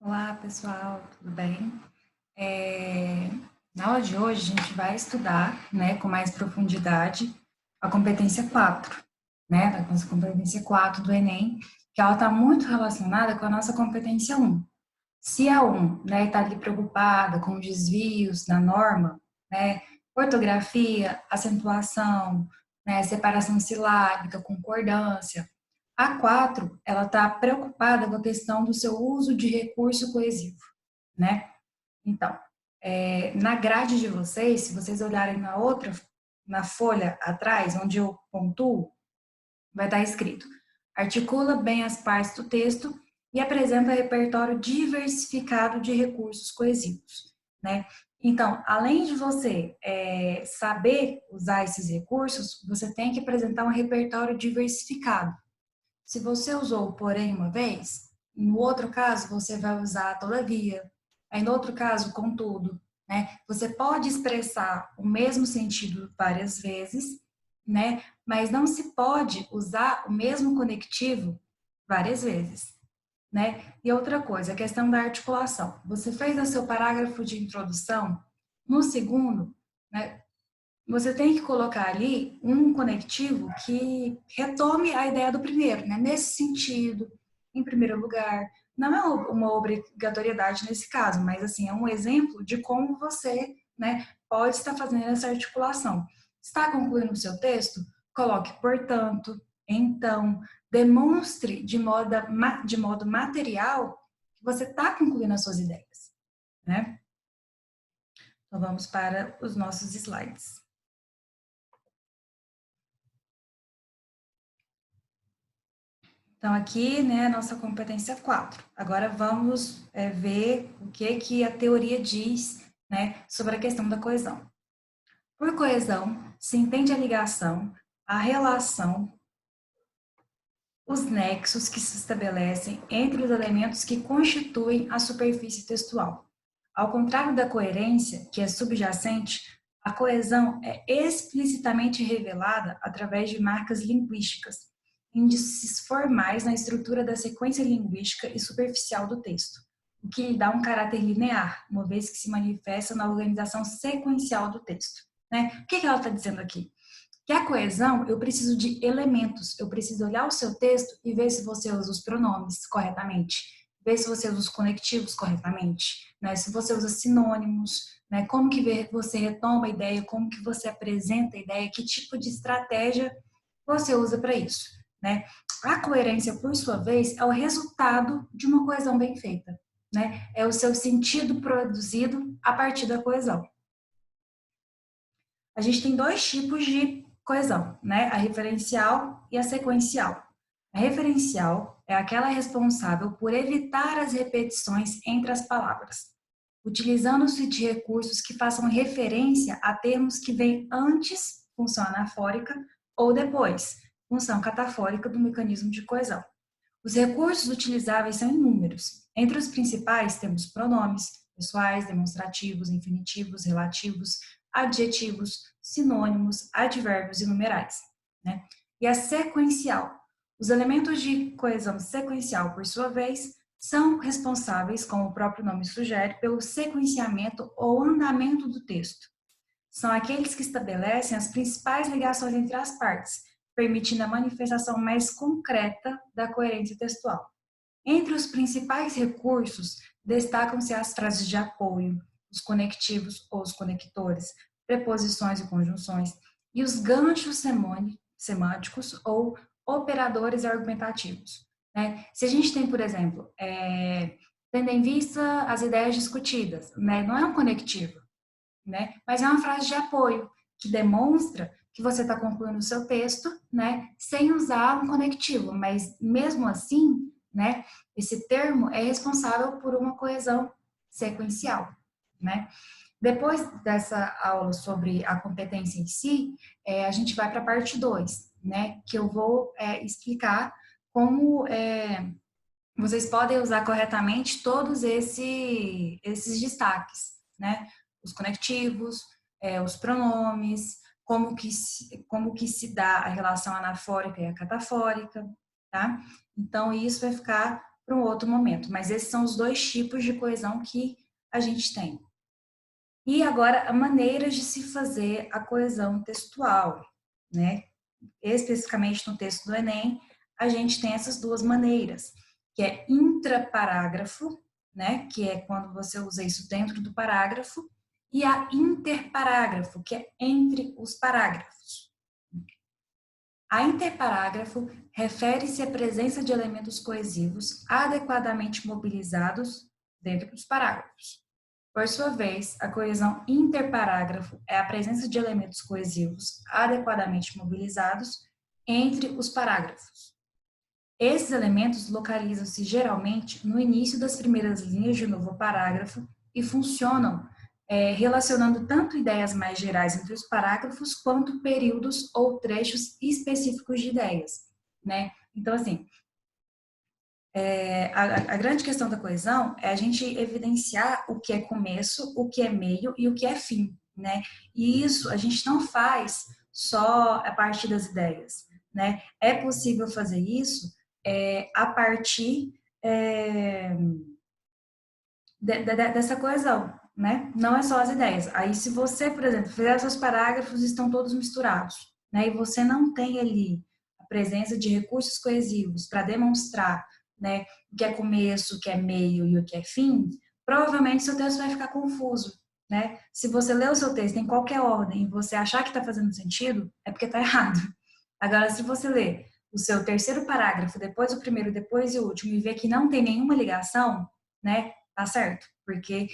Olá, pessoal, tudo bem? É, Na aula de hoje, a gente vai estudar, né, com mais profundidade, a competência 4, né, a nossa competência 4 do Enem, que ela está muito relacionada com a nossa competência 1. Se a 1, né, está ali preocupada com desvios da norma, né, ortografia, acentuação, né, separação silábica, concordância, a 4, ela está preocupada com a questão do seu uso de recurso coesivo, né? Então, na grade de vocês, se vocês olharem na folha atrás, onde eu pontuo, vai estar escrito: articula bem as partes do texto e apresenta repertório diversificado de recursos coesivos, né? Então, além de você saber usar esses recursos, você tem que apresentar um repertório diversificado. Se você usou o porém uma vez, no outro caso você vai usar todavia, aí no outro caso contudo, né? Você pode expressar o mesmo sentido várias vezes, né? Mas não se pode usar o mesmo conectivo várias vezes, né? E outra coisa, a questão da articulação. Você fez o seu parágrafo de introdução, no segundo, né? Você tem que colocar ali um conectivo que retome a ideia do primeiro, né? Nesse sentido, em primeiro lugar. Não é uma obrigatoriedade nesse caso, mas assim, é um exemplo de como você, né, pode estar fazendo essa articulação. Está concluindo o seu texto? Coloque, portanto, então, demonstre de modo material que você está concluindo as suas ideias, né? Então, vamos para os nossos slides. Então, aqui, né, a nossa competência 4. Agora vamos ver o que a teoria diz, né, sobre a questão da coesão. Por coesão, se entende a ligação, a relação, os nexos que se estabelecem entre os elementos que constituem a superfície textual. Ao contrário da coerência, que é subjacente, a coesão é explicitamente revelada através de marcas linguísticas, índices formais na estrutura da sequência linguística e superficial do texto, o que lhe dá um caráter linear, uma vez que se manifesta na organização sequencial do texto. Né? O que ela está dizendo aqui? Que a coesão, eu preciso de elementos, eu preciso olhar o seu texto e ver se você usa os pronomes corretamente, ver se você usa os conectivos corretamente, né? Se você usa sinônimos, né? Como que você retoma a ideia, como que você apresenta a ideia, que tipo de estratégia você usa para isso, né? A coerência, por sua vez, é o resultado de uma coesão bem feita, né? É o seu sentido produzido a partir da coesão. A gente tem dois tipos de coesão, né? A referencial e a sequencial. A referencial é aquela responsável por evitar as repetições entre as palavras, utilizando-se de recursos que façam referência a termos que vêm antes, função anafórica, ou depois, função catafórica do mecanismo de coesão. Os recursos utilizáveis são inúmeros. Entre os principais temos pronomes pessoais, demonstrativos, infinitivos, relativos, adjetivos, sinônimos, advérbios e numerais, né? E a sequencial. Os elementos de coesão sequencial, por sua vez, são responsáveis, como o próprio nome sugere, pelo sequenciamento ou andamento do texto. São aqueles que estabelecem as principais ligações entre as partes, permitindo a manifestação mais concreta da coerência textual. Entre os principais recursos, destacam-se as frases de apoio, os conectivos ou os conectores, preposições e conjunções, e os ganchos semânticos ou operadores argumentativos. Né? Se a gente tem, por exemplo, tendo em vista as ideias discutidas, né? Não é um conectivo, né? Mas é uma frase de apoio que demonstra que você está concluindo o seu texto, né? Sem usar um conectivo, mas mesmo assim, né? Esse termo é responsável por uma coesão sequencial, né? Depois dessa aula sobre a competência em si, a gente vai para a parte 2, né? Que eu vou explicar como vocês podem usar corretamente todos esses destaques, né? Os conectivos, os pronomes, como que se dá a relação anafórica e a catafórica, tá? Então, isso vai ficar para um outro momento. Mas esses são os dois tipos de coesão que a gente tem. E agora, maneiras de se fazer a coesão textual, né? Especificamente no texto do Enem, a gente tem essas duas maneiras, que é intraparágrafo, né? Que é quando você usa isso dentro do parágrafo, e a interparágrafo, que é entre os parágrafos. A interparágrafo refere-se à presença de elementos coesivos adequadamente mobilizados dentro dos parágrafos. Por sua vez, a coesão interparágrafo é a presença de elementos coesivos adequadamente mobilizados entre os parágrafos. Esses elementos localizam-se geralmente no início das primeiras linhas de um novo parágrafo e funcionam relacionando tanto ideias mais gerais entre os parágrafos quanto períodos ou trechos específicos de ideias, né? Então, assim, a grande questão da coesão é a gente evidenciar o que é começo, o que é meio e o que é fim, né? E isso a gente não faz só a partir das ideias, né? É possível fazer isso a partir dessa coesão, né? Não é só as ideias. Aí, se você, por exemplo, fizer seus parágrafos estão todos misturados, né? E você não tem ali a presença de recursos coesivos para demonstrar, né, o que é começo, o que é meio e o que é fim, provavelmente seu texto vai ficar confuso, né? Se você ler o seu texto em qualquer ordem e você achar que está fazendo sentido, é porque está errado. Agora, se você ler o seu terceiro parágrafo, depois o primeiro, depois o último, e ver que não tem nenhuma ligação, né, tá certo? Porque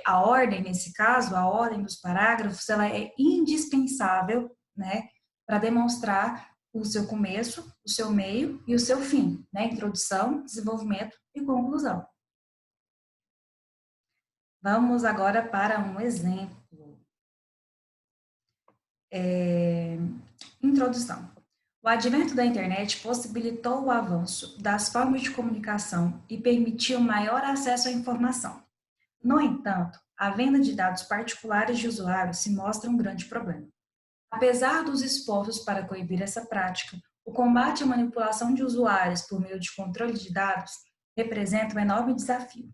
a ordem, nesse caso, a ordem dos parágrafos, ela é indispensável, né, para demonstrar o seu começo, o seu meio e o seu fim, né? Introdução, desenvolvimento e conclusão. Vamos agora para um exemplo. Introdução. O advento da internet possibilitou o avanço das formas de comunicação e permitiu maior acesso à informação. No entanto, a venda de dados particulares de usuários se mostra um grande problema. Apesar dos esforços para coibir essa prática, o combate à manipulação de usuários por meio de controle de dados representa um enorme desafio.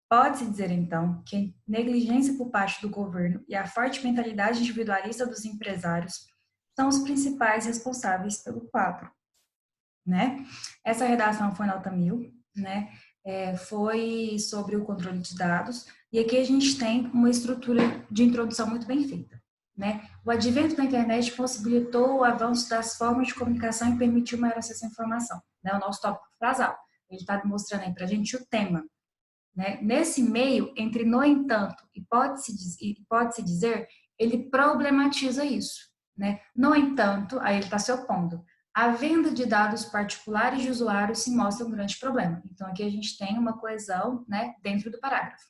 Pode-se dizer, então, que a negligência por parte do governo e a forte mentalidade individualista dos empresários são os principais responsáveis pelo quadro, né? Essa redação foi nota 1000, né? Foi sobre o controle de dados, e aqui a gente tem uma estrutura de introdução muito bem feita, né? O advento da internet possibilitou o avanço das formas de comunicação e permitiu maior acesso à informação, né? O nosso tópico frasal, ele está mostrando aí para a gente o tema, né? Nesse meio, entre no entanto e pode-se dizer, ele problematiza isso, né? No entanto, aí ele está se opondo. A venda de dados particulares de usuários se mostra um grande problema. Então, aqui a gente tem uma coesão, né, dentro do parágrafo.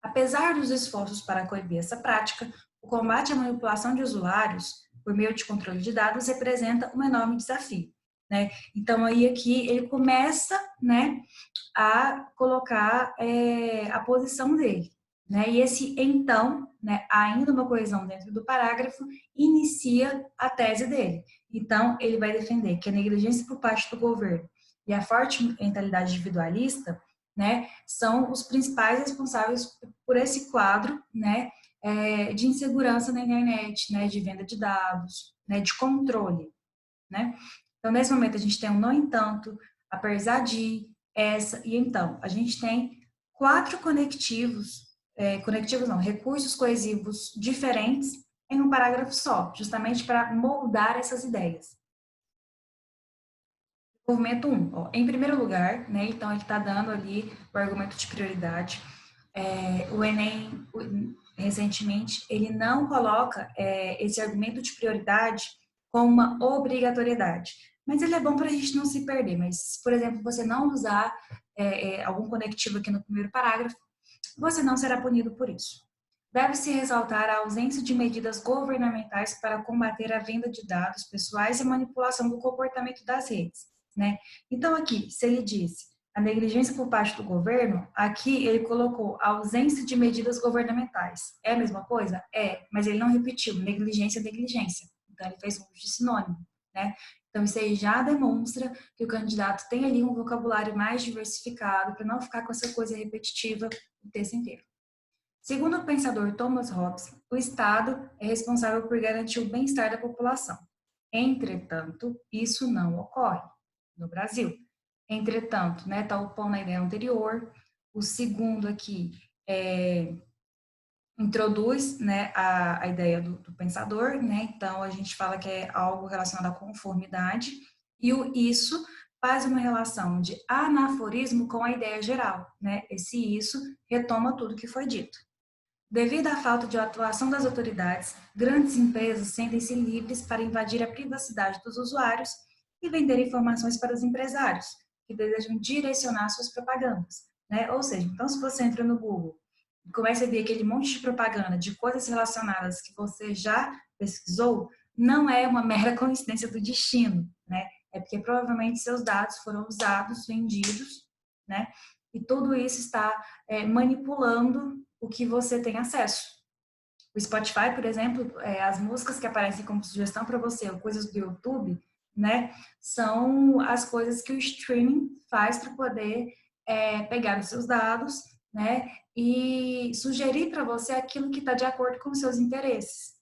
Apesar dos esforços para coibir essa prática, o combate à manipulação de usuários por meio de controle de dados representa um enorme desafio, né? Então, aí aqui ele começa, né, a colocar a posição dele, né? E esse então, né, ainda uma coesão dentro do parágrafo, inicia a tese dele. Então, ele vai defender que a negligência por parte do governo e a forte mentalidade individualista, né, são os principais responsáveis por esse quadro, né, de insegurança na internet, né, de venda de dados, né, de controle, né? Então, nesse momento, a gente tem um no entanto, apesar de, essa e então. A gente tem 4 recursos coesivos diferentes em um parágrafo só, justamente para moldar essas ideias. Movimento 1, ó, em primeiro lugar, né, então ele está dando ali o argumento de prioridade. O Enem, recentemente, ele não coloca esse argumento de prioridade como uma obrigatoriedade, mas ele é bom para a gente não se perder. Mas, se, por exemplo, você não usar algum conectivo aqui no primeiro parágrafo, você não será punido por isso. Deve-se ressaltar a ausência de medidas governamentais para combater a venda de dados pessoais e a manipulação do comportamento das redes, né? Então, aqui, se ele disse a negligência por parte do governo, aqui ele colocou a ausência de medidas governamentais. É a mesma coisa? É, mas ele não repetiu negligência, negligência. Então, ele fez uso de sinônimo, né? Então, isso aí já demonstra que o candidato tem ali um vocabulário mais diversificado para não ficar com essa coisa repetitiva o texto inteiro. Segundo o pensador Thomas Hobbes, o Estado é responsável por garantir o bem-estar da população. Entretanto, isso não ocorre no Brasil. Entretanto, né, tá opondo na ideia anterior. O segundo aqui introduz, né, a ideia do pensador, né? Então a gente fala que é algo relacionado à conformidade, e o isso faz uma relação de anaforismo com a ideia geral, né? Esse isso retoma tudo que foi dito. Devido à falta de atuação das autoridades, grandes empresas sentem-se livres para invadir a privacidade dos usuários e vender informações para os empresários, que desejam direcionar suas propagandas, né? Ou seja, então se você entra no Google e começa a ver aquele monte de propaganda de coisas relacionadas que você já pesquisou, não é uma mera coincidência do destino, né? É porque provavelmente seus dados foram usados, vendidos, né? E tudo isso está manipulando o que você tem acesso. O Spotify, por exemplo, as músicas que aparecem como sugestão para você, ou coisas do YouTube, né, são as coisas que o streaming faz para poder pegar os seus dados, né, e sugerir para você aquilo que está de acordo com os seus interesses.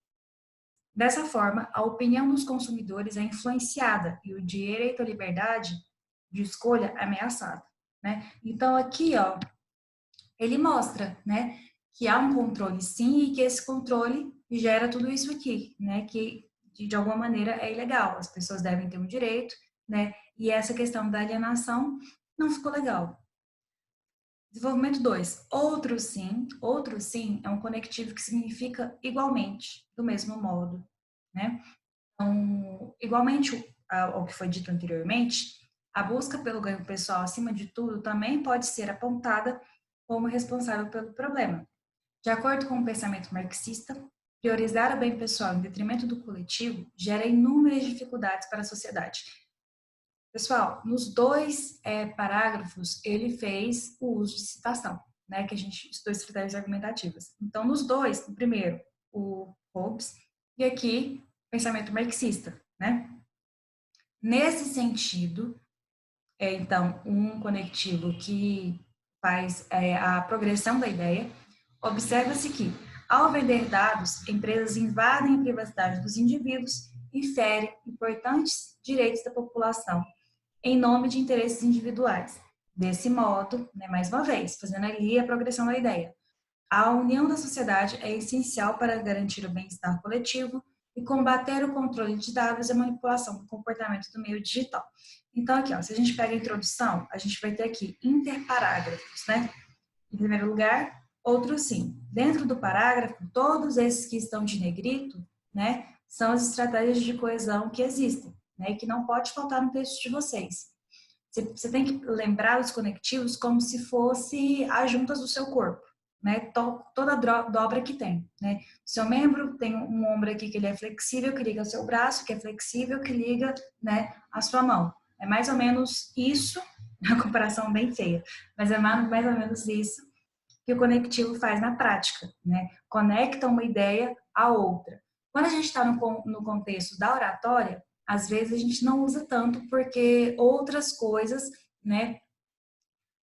Dessa forma, a opinião dos consumidores é influenciada e o direito à liberdade de escolha é ameaçado, né? Então aqui, ó, ele mostra, né, que há um controle sim e que esse controle gera tudo isso aqui, né, que de alguma maneira é ilegal, as pessoas devem ter um direito, né, e essa questão da alienação não ficou legal. Desenvolvimento 2, outro sim é um conectivo que significa igualmente, do mesmo modo, né. Então, igualmente ao que foi dito anteriormente, a busca pelo ganho pessoal acima de tudo também pode ser apontada como responsável pelo problema. De acordo com o pensamento marxista, priorizar o bem pessoal em detrimento do coletivo gera inúmeras dificuldades para a sociedade. Pessoal, nos dois parágrafos, ele fez o uso de citação, né, que a gente estudou estratégias argumentativas. Então, nos dois, no primeiro, o Hobbes, e aqui, pensamento marxista, né? Nesse sentido, então, um conectivo que faz a progressão da ideia, observa-se que, ao vender dados, empresas invadem a privacidade dos indivíduos e ferem importantes direitos da população em nome de interesses individuais. Desse modo, né, mais uma vez, fazendo ali a progressão da ideia, a união da sociedade é essencial para garantir o bem-estar coletivo e combater o controle de dados e a manipulação do comportamento do meio digital. Então, aqui, ó, se a gente pega a introdução, a gente vai ter aqui interparágrafos, né? Em primeiro lugar, outro sim. Dentro do parágrafo, todos esses que estão de negrito, né, são as estratégias de coesão que existem, né, e que não pode faltar no texto de vocês. Você tem que lembrar os conectivos como se fosse as juntas do seu corpo, né? Toda dobra que tem, né? Seu membro tem um ombro aqui que ele é flexível, que liga ao seu braço, que é flexível, que liga, né, a sua mão. É mais ou menos isso, uma comparação bem feia, mas é mais ou menos isso que o conectivo faz na prática, né? Conecta uma ideia à outra. Quando a gente está no contexto da oratória, às vezes a gente não usa tanto porque outras coisas, né,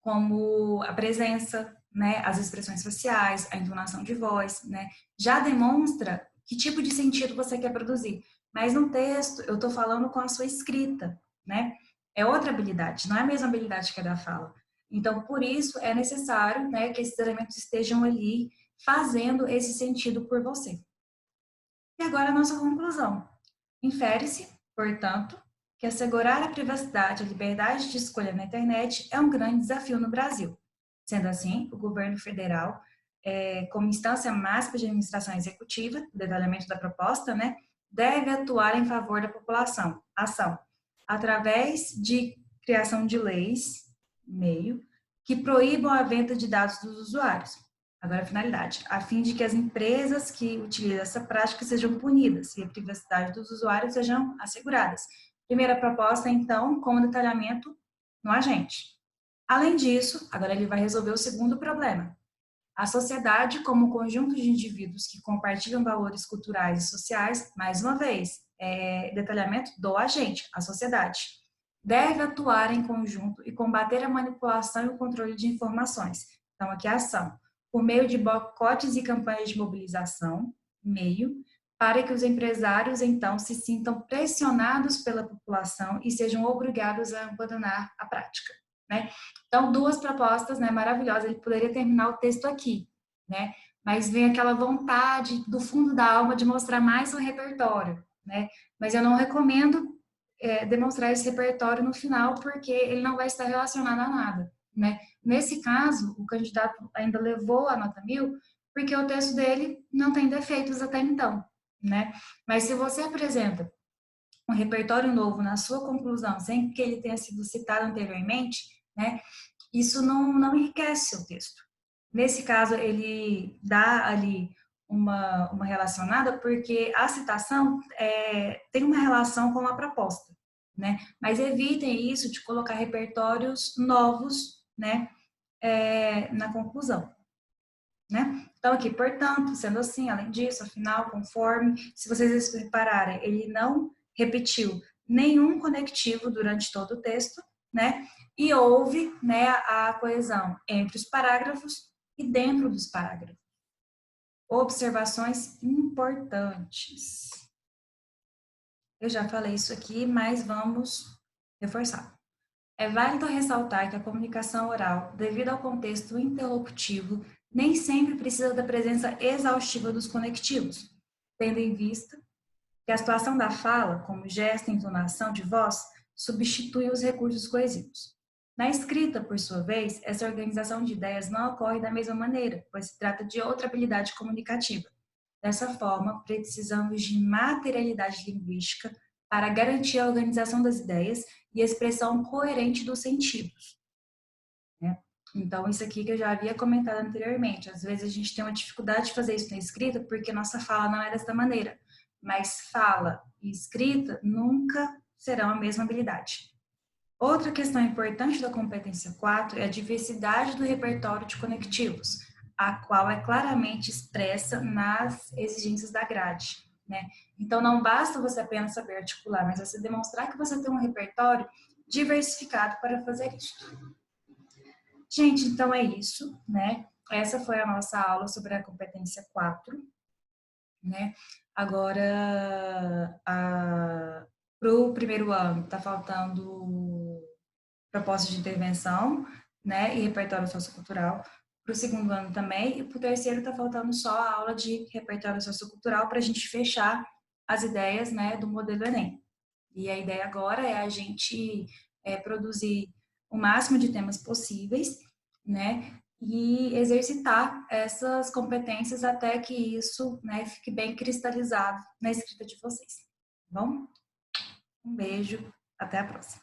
como a presença, né, as expressões faciais, a entonação de voz, né, já demonstra que tipo de sentido você quer produzir. Mas no texto, eu estou falando com a sua escrita, né? É outra habilidade, não é a mesma habilidade que a da fala. Então, por isso, é necessário, né, que esses elementos estejam ali fazendo esse sentido por você. E agora a nossa conclusão. Infere-se, portanto, que assegurar a privacidade e a liberdade de escolha na internet é um grande desafio no Brasil. Sendo assim, o governo federal, como instância máxima de administração executiva, o detalhamento da proposta, né, deve atuar em favor da população, através de criação de leis, que proíbam a venda de dados dos usuários. Agora, a finalidade, a fim de que as empresas que utilizam essa prática sejam punidas e a privacidade dos usuários sejam asseguradas. Primeira proposta, então, com o detalhamento no agente. Além disso, agora ele vai resolver o segundo problema. A sociedade, como conjunto de indivíduos que compartilham valores culturais e sociais, mais uma vez, detalhamento do agente, a sociedade. Deve atuar em conjunto e combater a manipulação e o controle de informações. Então, aqui a ação. Por meio de boicotes e campanhas de mobilização, meio, para que os empresários, então, se sintam pressionados pela população e sejam obrigados a abandonar a prática, né? Então, duas propostas, né, maravilhosas. Ele poderia terminar o texto aqui, né? Mas vem aquela vontade do fundo da alma de mostrar mais o repertório, né? Mas eu não recomendo demonstrar esse repertório no final, porque ele não vai estar relacionado a nada, né? Nesse caso, o candidato ainda levou a nota 1000, porque o texto dele não tem defeitos até então, né? Mas se você apresenta um repertório novo na sua conclusão, sem que ele tenha sido citado anteriormente, né? Isso não enriquece o texto. Nesse caso, ele dá ali uma relacionada, porque a citação tem uma relação com a proposta, né? Mas evitem isso de colocar repertórios novos, né, na conclusão, né? Então, aqui, portanto, sendo assim, além disso, afinal, conforme, se vocês repararem, ele não repetiu nenhum conectivo durante todo o texto, né? E houve, né, a coesão entre os parágrafos e dentro dos parágrafos. Observações importantes. Eu já falei isso aqui, mas vamos reforçar. É válido ressaltar que a comunicação oral, devido ao contexto interlocutivo, nem sempre precisa da presença exaustiva dos conectivos, tendo em vista que a situação da fala, como gesto e entonação de voz, substitui os recursos coesivos. Na escrita, por sua vez, essa organização de ideias não ocorre da mesma maneira, pois se trata de outra habilidade comunicativa. Dessa forma, precisamos de materialidade linguística para garantir a organização das ideias e a expressão coerente dos sentidos, né? Então, isso aqui que eu já havia comentado anteriormente. Às vezes a gente tem uma dificuldade de fazer isso na escrita porque nossa fala não é dessa maneira. Mas fala e escrita nunca serão a mesma habilidade. Outra questão importante da competência 4 é a diversidade do repertório de conectivos, a qual é claramente expressa nas exigências da grade, né? Então, não basta você apenas saber articular, mas você demonstrar que você tem um repertório diversificado para fazer isso. Gente, então é isso, né? Essa foi a nossa aula sobre a competência 4, né? Agora, para o primeiro ano, está faltando proposta de intervenção, né? E repertório sociocultural. Para o segundo ano também. E para o terceiro está faltando só a aula de repertório sociocultural para a gente fechar as ideias, né, do modelo Enem. E a ideia agora é a gente produzir o máximo de temas possíveis, né, e exercitar essas competências até que isso, né, fique bem cristalizado na escrita de vocês. Tá bom? Um beijo, até a próxima.